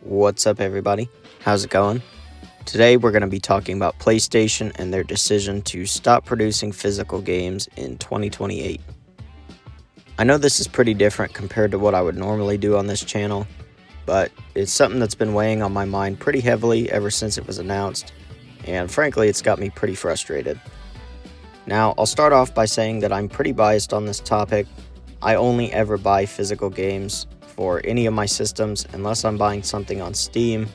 What's up, everybody? How's it going? Today we're going to be talking about PlayStation and their decision to stop producing physical games in 2028. I know this is pretty different compared to what I would normally do on this channel, but it's something that's been weighing on my mind pretty heavily ever since it was announced, and frankly it's got me pretty frustrated. Now, I'll start off by saying that I'm pretty biased on this topic. I only ever buy physical games for any of my systems unless I'm buying something on Steam,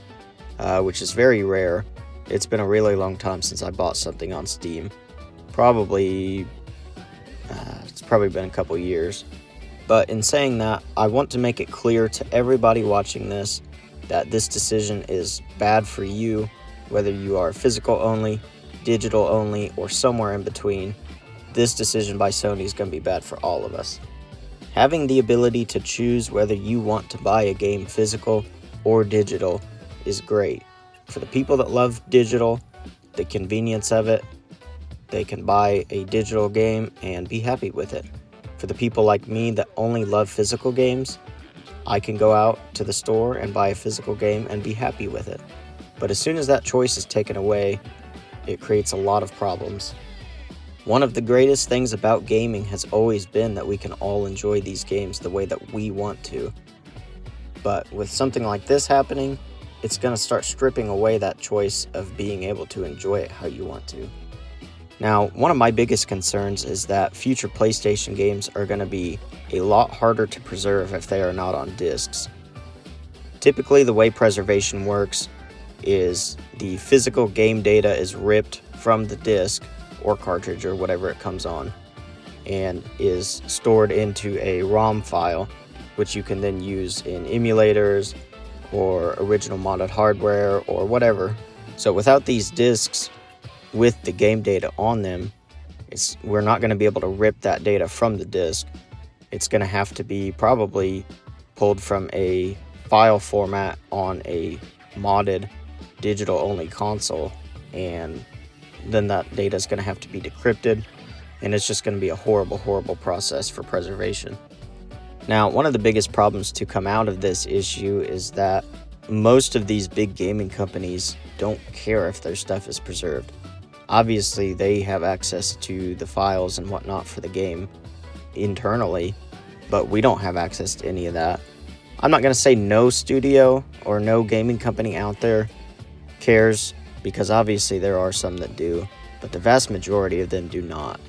which is very rare. It's been a really long time since I bought something on Steam. It's probably been a couple years. But in saying that, I want to make it clear to everybody watching this that this decision is bad for you, whether you are physical only, digital only, or somewhere in between. This decision by Sony is going to be bad for all of us. Having the ability to choose whether you want to buy a game physical or digital is great. For the people that love digital, the convenience of it, they can buy a digital game and be happy with it. For the people like me that only love physical games, I can go out to the store and buy a physical game and be happy with it. But as soon as that choice is taken away, it creates a lot of problems. One of the greatest things about gaming has always been that we can all enjoy these games the way that we want to. But with something like this happening, it's going to start stripping away that choice of being able to enjoy it how you want to. Now, one of my biggest concerns is that future PlayStation games are going to be a lot harder to preserve if they are not on discs. Typically, the way preservation works is the physical game data is ripped from the disc or cartridge or whatever it comes on and is stored into a ROM file, which you can then use in emulators or original modded hardware or whatever. So without these discs with the game data on them, we're not going to be able to rip that data from the disc. It's going to have to be probably pulled from a file format on a modded digital only console, and then that data is going to have to be decrypted, and it's just going to be a horrible process for preservation. Now, one of the biggest problems to come out of this issue is that most of these big gaming companies don't care if their stuff is preserved. Obviously, they have access to the files and whatnot for the game internally, but we don't have access to any of that. I'm not going to say no studio or no gaming company out there cares, because obviously there are some that do, but the vast majority of them do not.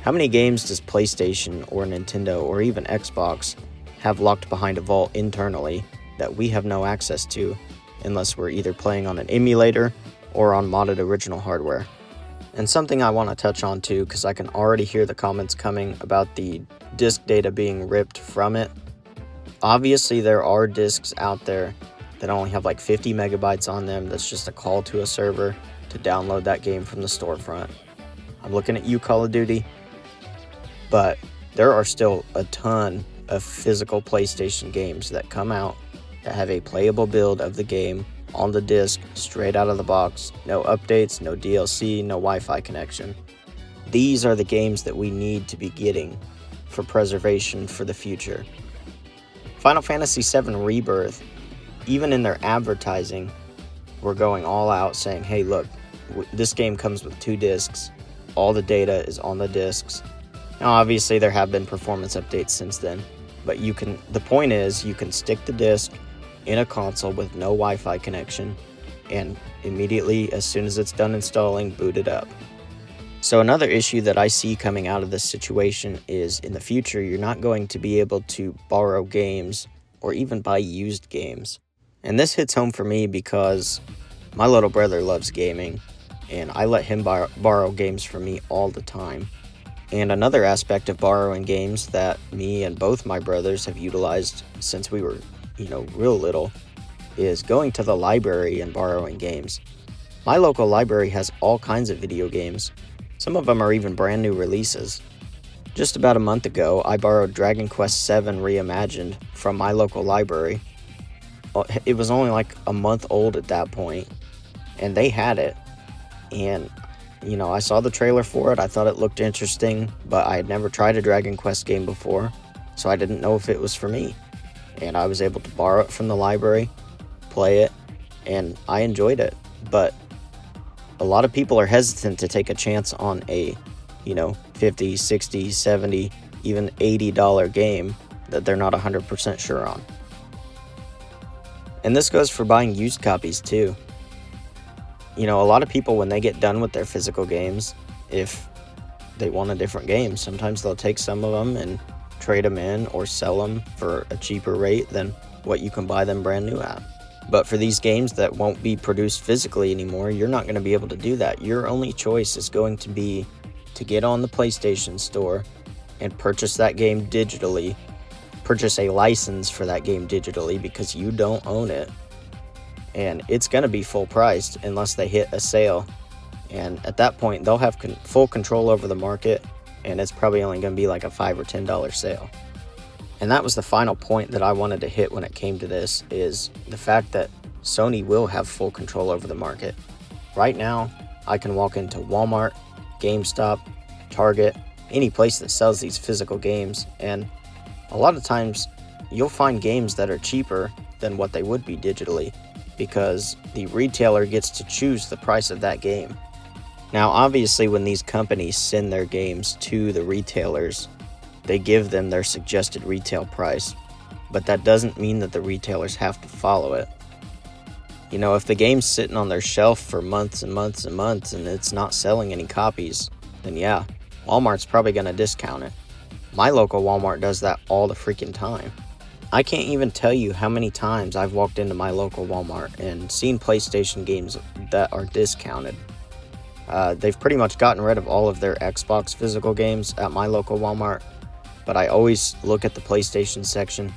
How many games does PlayStation or Nintendo or even Xbox have locked behind a vault internally that we have no access to unless we're either playing on an emulator or on modded original hardware? And something I want to touch on too, because I can already hear the comments coming about the disk data being ripped from it. Obviously there are discs out there that only have like 50 megabytes on them. That's just a call to a server to download that game from the storefront. I'm looking at you, Call of Duty. But there are still a ton of physical PlayStation games that come out that have a playable build of the game on the disc straight out of the box. No updates, no DLC, no Wi-Fi connection. These are the games that we need to be getting for preservation for the future. Final Fantasy VII Rebirth, even in their advertising, we're going all out saying, hey, look, this game comes with 2 discs. All the data is on the discs. Now, obviously, there have been performance updates since then, but the point is, you can stick the disc in a console with no Wi-Fi connection and immediately, as soon as it's done installing, boot it up. So another issue that I see coming out of this situation is in the future, you're not going to be able to borrow games or even buy used games. And this hits home for me because my little brother loves gaming, and I let him borrow games from me all the time. And another aspect of borrowing games that me and both my brothers have utilized since we were, real little, is going to the library and borrowing games. My local library has all kinds of video games. Some of them are even brand new releases. Just about a month ago, I borrowed Dragon Quest VII Reimagined from my local library. It was only like a month old at that point, and they had it. And, I saw the trailer for it. I thought it looked interesting, but I had never tried a Dragon Quest game before, so I didn't know if it was for me. And I was able to borrow it from the library, play it, and I enjoyed it. But a lot of people are hesitant to take a chance on a, $50, $60, $70, even $80 game that they're not 100% sure on. And this goes for buying used copies too. A lot of people, when they get done with their physical games, if they want a different game, sometimes they'll take some of them and trade them in or sell them for a cheaper rate than what you can buy them brand new at. But for these games that won't be produced physically anymore, you're not going to be able to do that. Your only choice is going to be to get on the PlayStation Store and purchase that game digitally, purchase a license for that game digitally because you don't own it. And it's going to be full priced unless they hit a sale. And at that point, they'll have full control over the market, and it's probably only going to be like a $5 or $10 sale. And that was the final point that I wanted to hit when it came to this, is the fact that Sony will have full control over the market. Right now, I can walk into Walmart, GameStop, Target, any place that sells these physical games, and a lot of times you'll find games that are cheaper than what they would be digitally, because the retailer gets to choose the price of that game. Now, obviously, when these companies send their games to the retailers, they give them their suggested retail price, but that doesn't mean that the retailers have to follow it. If the game's sitting on their shelf for months and months and months and it's not selling any copies, then yeah, Walmart's probably going to discount it. My local Walmart does that all the freaking time. I can't even tell you how many times I've walked into my local Walmart and seen PlayStation games that are discounted. They've pretty much gotten rid of all of their Xbox physical games at my local Walmart, but I always look at the PlayStation section,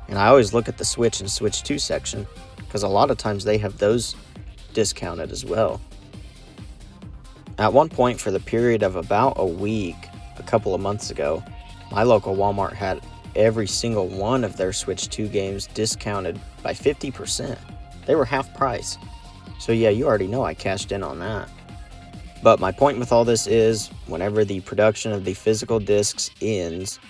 and I always look at the Switch and Switch 2 section, because a lot of times they have those discounted as well. At one point, for the period of about a week, a couple of months ago, my local Walmart had every single one of their Switch 2 games discounted by 50%. They were half price. So yeah, you already know I cashed in on that. But my point with all this is, whenever the production of the physical discs ends,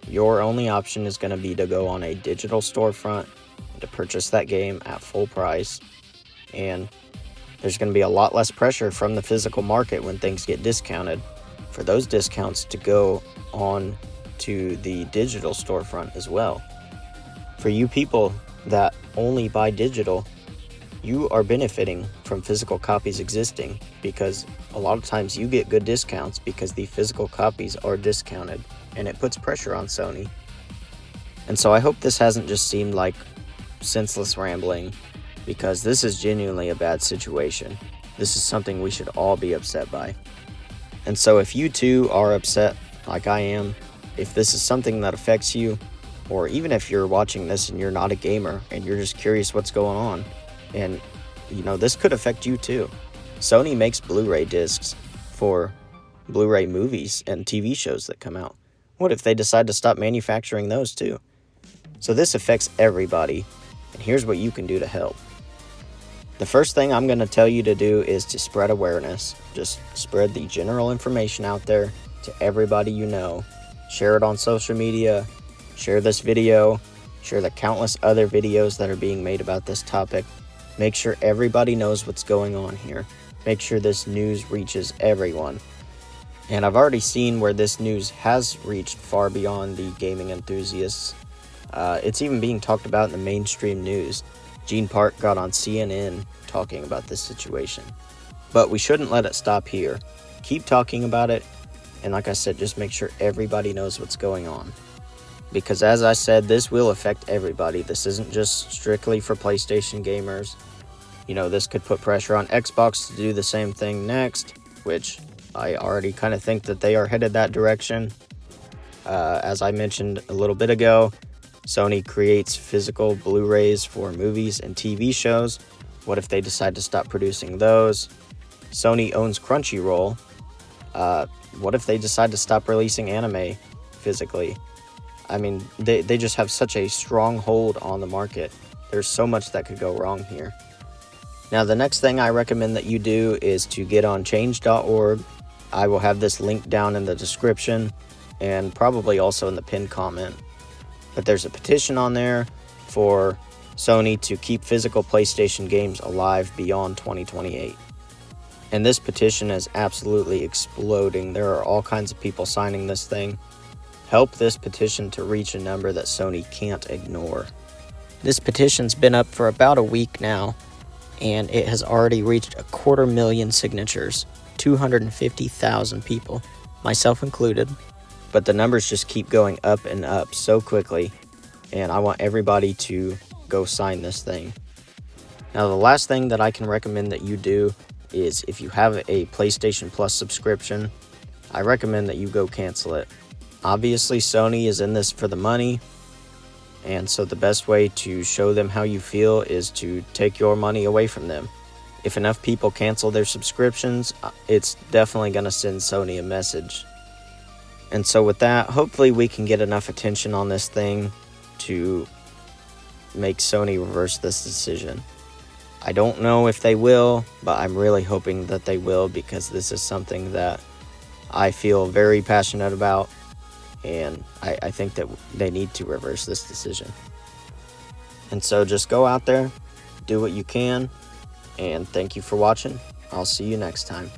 your only option is going to be to go on a digital storefront and to purchase that game at full price. And there's going to be a lot less pressure from the physical market when things get discounted for those discounts to go on to the digital storefront as well. For you people that only buy digital, you are benefiting from physical copies existing, because a lot of times you get good discounts because the physical copies are discounted, and it puts pressure on Sony. And so I hope this hasn't just seemed like senseless rambling, because this is genuinely a bad situation. This is something we should all be upset by. And so if you too are upset like I am, if this is something that affects you, or even if you're watching this and you're not a gamer and you're just curious what's going on, and this could affect you too. Sony makes Blu-ray discs for Blu-ray movies and TV shows that come out. What if they decide to stop manufacturing those too? So this affects everybody, and here's what you can do to help. The first thing I'm going to tell you to do is to spread awareness. Just spread the general information out there to everybody you know. Share it on social media, share this video, share the countless other videos that are being made about this topic. Make sure everybody knows what's going on here. Make sure this news reaches everyone. And I've already seen where this news has reached far beyond the gaming enthusiasts. It's even being talked about in the mainstream news. Gene Park got on CNN talking about this situation. But we shouldn't let it stop here. Keep talking about it, and like I said, just make sure everybody knows what's going on. Because as I said, this will affect everybody. This isn't just strictly for PlayStation gamers. This could put pressure on Xbox to do the same thing next, which I already kind of think that they are headed that direction. As I mentioned a little bit ago, Sony creates physical Blu-rays for movies and TV shows. What if they decide to stop producing those? Sony owns Crunchyroll. What if they decide to stop releasing anime physically? I mean, they just have such a strong hold on the market. There's so much that could go wrong here. Now, the next thing I recommend that you do is to get on change.org. I will have this link down in the description and probably also in the pinned comment. But there's a petition on there for Sony to keep physical PlayStation games alive beyond 2028. And this petition is absolutely exploding. There are all kinds of people signing this thing. Help this petition to reach a number that Sony can't ignore. This petition's been up for about a week now, and it has already reached 250,000 signatures, 250,000 people, myself included. But the numbers just keep going up and up so quickly, and I want everybody to go sign this thing. Now, the last thing that I can recommend that you do is if you have a PlayStation Plus subscription, I recommend that you go cancel it. Obviously, Sony is in this for the money, and so the best way to show them how you feel is to take your money away from them. If enough people cancel their subscriptions, it's definitely going to send Sony a message. And so with that, hopefully we can get enough attention on this thing to make Sony reverse this decision. I don't know if they will, but I'm really hoping that they will, because this is something that I feel very passionate about. And I think that they need to reverse this decision. And so just go out there, do what you can, and thank you for watching. I'll see you next time.